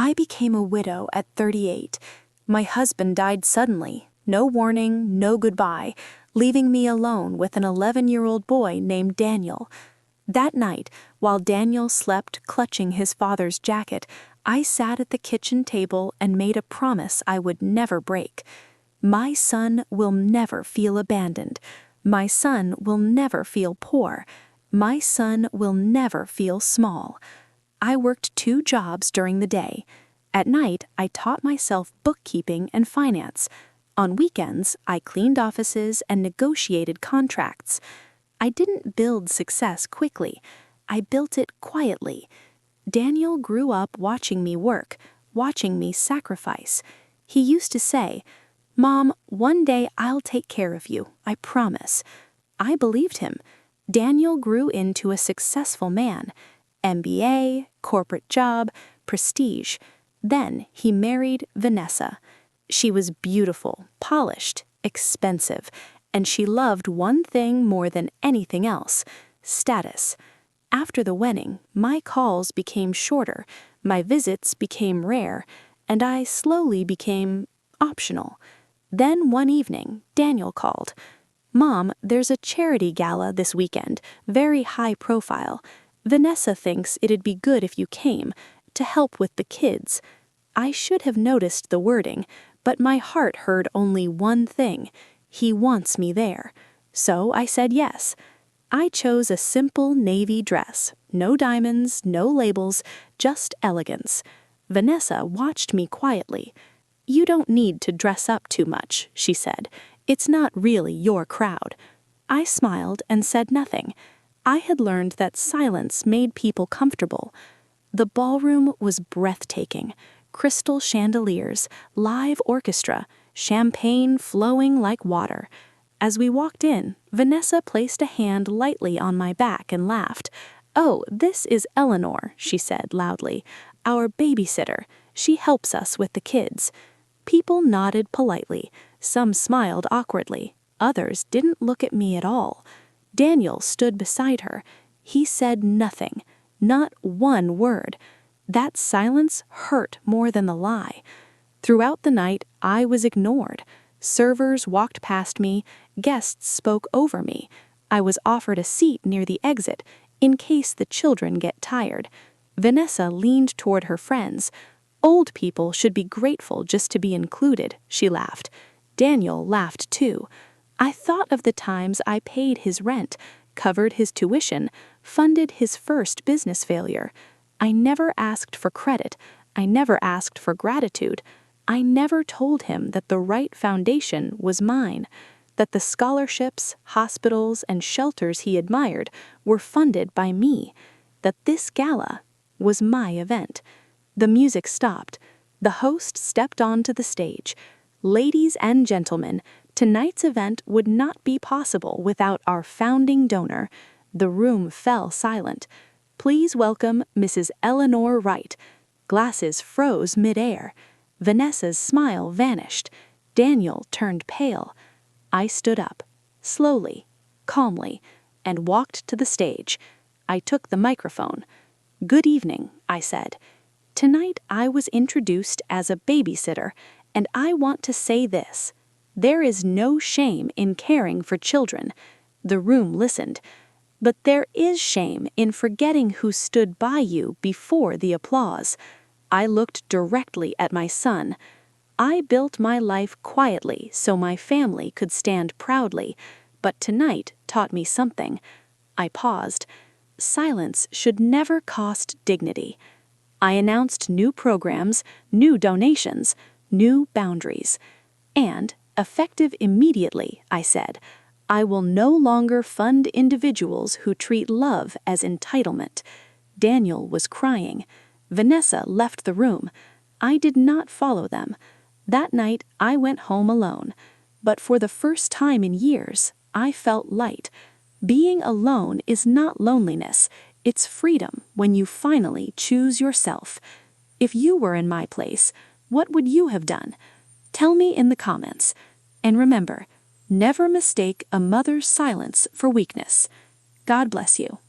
I became a widow at 38. My husband died suddenly, no warning, no goodbye, leaving me alone with an 11-year-old boy named Daniel. That night, while Daniel slept clutching his father's jacket, I sat at the kitchen table and made a promise I would never break. My son will never feel abandoned. My son will never feel poor. My son will never feel small. I worked 2 jobs during the day. At night, I taught myself bookkeeping and finance. On weekends, I cleaned offices and negotiated contracts. I didn't build success quickly. I built it quietly. Daniel grew up watching me work, watching me sacrifice. He used to say, "Mom, one day I'll take care of you, I promise." I believed him. Daniel grew into a successful man. MBA, corporate job, prestige. Then he married Vanessa. She was beautiful, polished, expensive, and she loved one thing more than anything else: status. After the wedding, my calls became shorter, my visits became rare, and I slowly became optional. Then one evening, Daniel called. "Mom, there's a charity gala this weekend, very high profile. Vanessa thinks it'd be good if you came, to help with the kids." I should have noticed the wording, but my heart heard only one thing: he wants me there. So I said yes. I chose a simple navy dress, no diamonds, no labels, just elegance. Vanessa watched me quietly. "You don't need to dress up too much," she said. "It's not really your crowd." I smiled and said nothing. I had learned that silence made people comfortable. The ballroom was breathtaking. Crystal chandeliers, live orchestra, champagne flowing like water. As we walked in, Vanessa placed a hand lightly on my back and laughed. "Oh, this is Eleanor," she said loudly, "our babysitter. She helps us with the kids." People nodded politely. Some smiled awkwardly. Others didn't look at me at all. Daniel stood beside her. He said nothing, not one word. That silence hurt more than the lie. Throughout the night, I was ignored. Servers walked past me. Guests spoke over me. I was offered a seat near the exit, in case the children get tired. Vanessa leaned toward her friends. "Old people should be grateful just to be included," she laughed. Daniel laughed too. I thought of the times I paid his rent, covered his tuition, funded his first business failure. I never asked for credit. I never asked for gratitude. I never told him that the right foundation was mine, that the scholarships, hospitals, and shelters he admired were funded by me, that this gala was my event. The music stopped. The host stepped onto the stage. "Ladies and gentlemen, tonight's event would not be possible without our founding donor." The room fell silent. "Please welcome Mrs. Eleanor Wright." Glasses froze midair. Vanessa's smile vanished. Daniel turned pale. I stood up, slowly, calmly, and walked to the stage. I took the microphone. "Good evening," I said. "Tonight I was introduced as a babysitter, and I want to say this: there is no shame in caring for children." The room listened. "But there is shame in forgetting who stood by you before the applause." I looked directly at my son. "I built my life quietly so my family could stand proudly, but tonight taught me something." I paused. Silence should never cost dignity. I announced new programs, new donations, new boundaries. And, effective immediately, I said, "I will no longer fund individuals who treat love as entitlement." Daniel was crying. Vanessa left the room. I did not follow them. That night, I went home alone. But for the first time in years, I felt light. Being alone is not loneliness. It's freedom when you finally choose yourself. If you were in my place, what would you have done? Tell me in the comments. And remember, never mistake a mother's silence for weakness. God bless you.